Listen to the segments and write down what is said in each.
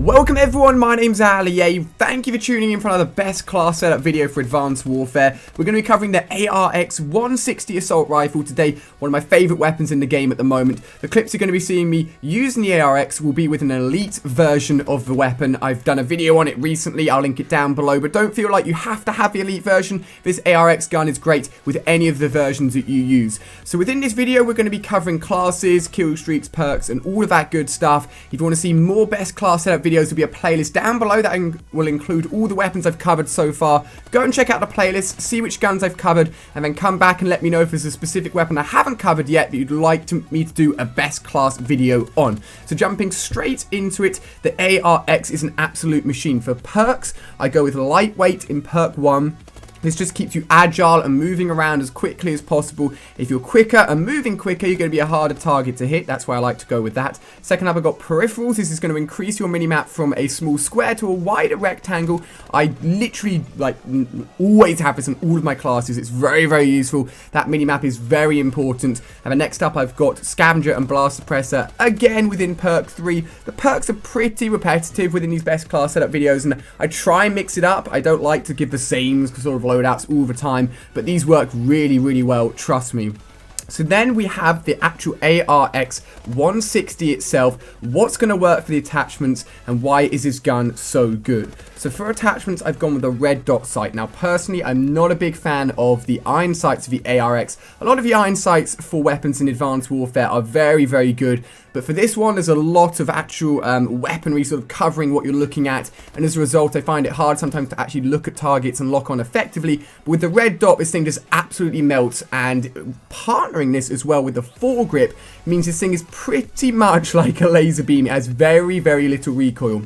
Welcome everyone, my name's Ali. Thank you for tuning in for another best class setup video for Advanced Warfare. We're going to be covering the ARX 160 Assault Rifle today, one of my favourite weapons in the game at the moment. The clips you're going to be seeing me using the ARX will be with an elite version of the weapon. I've done a video on it recently, I'll link it down below, but don't feel like you have to have the elite version. This ARX gun is great with any of the versions that you use. So within this video we're going to be covering classes, kill streaks, perks and all of that good stuff. If you want to see more best class setup videos, there'll be a playlist down below that will include all the weapons I've covered so far. Go and check out the playlist, see which guns I've covered, and then come back and let me know if there's a specific weapon I haven't covered yet that you'd like me to do a best class video on. So jumping straight into it, the ARX is an absolute machine. For perks, I go with lightweight in perk 1. This just keeps you agile and moving around as quickly as possible. If you're quicker and moving quicker, you're going to be a harder target to hit. That's why I like to go with that. Second up, I've got peripherals. This is going to increase your minimap from a small square to a wider rectangle. I literally always have this in all of my classes. It's very, very useful. That minimap is very important. And then next up, I've got scavenger and blast suppressor. Again, within perk 3. The perks are pretty repetitive within these best class setup videos, and I try and mix it up. I don't like to give the same sort of loadouts all the time, but these work really, really well, trust me. So then we have the actual ARX 160 itself. What's going to work for the attachments and why is this gun so good? So for attachments, I've gone with a red dot sight. Now personally, I'm not a big fan of the iron sights of the ARX. A lot of the iron sights for weapons in Advanced Warfare are very, very good. But for this one, there's a lot of actual weaponry sort of covering what you're looking at. And as a result, I find it hard sometimes to actually look at targets and lock on effectively. But with the red dot, this thing just absolutely melts. And partnering this as well with the foregrip means this thing is pretty much like a laser beam. It has very, very little recoil.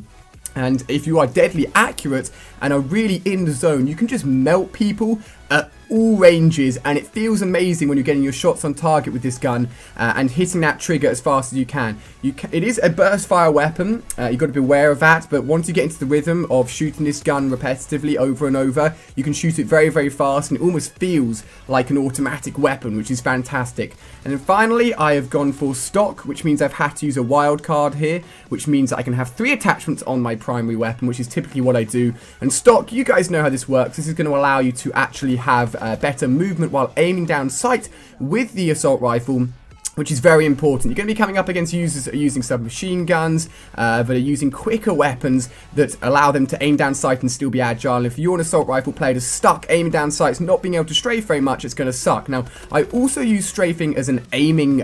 And if you are deadly accurate and are really in the zone, you can just melt people at all ranges, and it feels amazing when you're getting your shots on target with this gun and hitting that trigger as fast as you can. It is a burst fire weapon, you've got to be aware of that, but once you get into the rhythm of shooting this gun repetitively over and over, you can shoot it very, very fast, and it almost feels like an automatic weapon, which is fantastic. And then finally, I have gone for stock, which means I've had to use a wild card here, which means that I can have 3 attachments on my primary weapon, which is typically what I do. And stock, you guys know how this works. This is going to allow you to actually have better movement while aiming down sight with the assault rifle, which is very important. You're going to be coming up against users that are using submachine guns, that are using quicker weapons that allow them to aim down sight and still be agile. And if you're an assault rifle player that's stuck aiming down sights, not being able to strafe very much, it's going to suck. Now, I also use strafing as an aiming,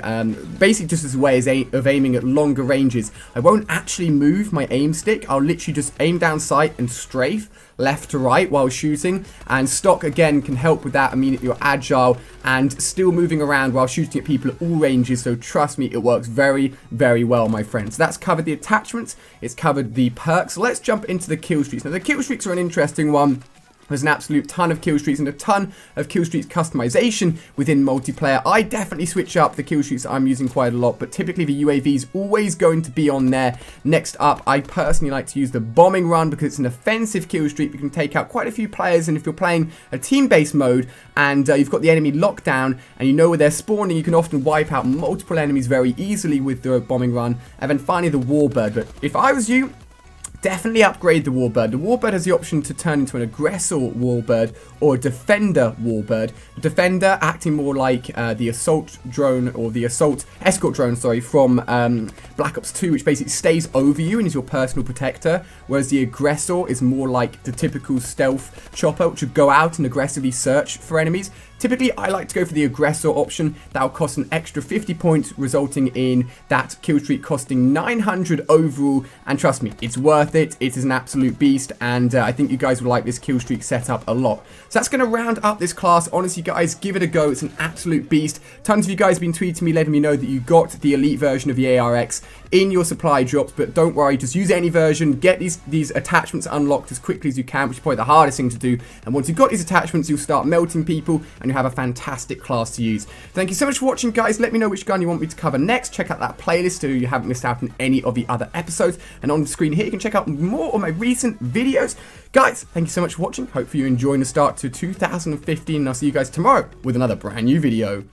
basically just as a way of aiming at longer ranges. I won't actually move my aim stick. I'll literally just aim down sight and strafe left to right while shooting, and stock again can help with that, meaning that you're agile and still moving around while shooting at people at all ranges. So trust me, it works very, very well, my friends. So that's covered the attachments, it's covered the perks. So let's jump into the kill streaks. Now the kill streaks are an interesting one. There's an absolute ton of kill streaks and a ton of kill streaks customization within multiplayer. I definitely switch up the kill streaks that I'm using quite a lot, but typically the UAV is always going to be on there. Next up, I personally like to use the bombing run because it's an offensive kill streak. You can take out quite a few players, and if you're playing a team-based mode and you've got the enemy locked down and you know where they're spawning, you can often wipe out multiple enemies very easily with the bombing run. And then finally the warbird. But if I was you, definitely upgrade the warbird. The warbird has the option to turn into an aggressor warbird or a defender warbird. The defender acting more like the assault drone, or the escort drone, sorry, from Black Ops 2, which basically stays over you and is your personal protector, whereas the aggressor is more like the typical stealth chopper, which would go out and aggressively search for enemies. Typically, I like to go for the aggressor option. That will cost an extra 50 points, resulting in that kill streak costing 900 overall. And trust me, it's worth it. It is an absolute beast, and I think you guys will like this kill streak setup a lot. So that's going to round up this class. Honestly, guys, give it a go. It's an absolute beast. Tons of you guys have been tweeting me, letting me know that you got the elite version of the ARX in your supply drops, but don't worry, just use any version. Get these attachments unlocked as quickly as you can, which is probably the hardest thing to do. And once you've got these attachments, you'll start melting people, and you'll have a fantastic class to use. Thank you so much for watching, guys. Let me know which gun you want me to cover next. Check out that playlist so you haven't missed out on any of the other episodes. And on the screen here, you can check out more of my recent videos. Guys, thank you so much for watching. Hopefully you're enjoying the start to 2015, and I'll see you guys tomorrow with another brand new video.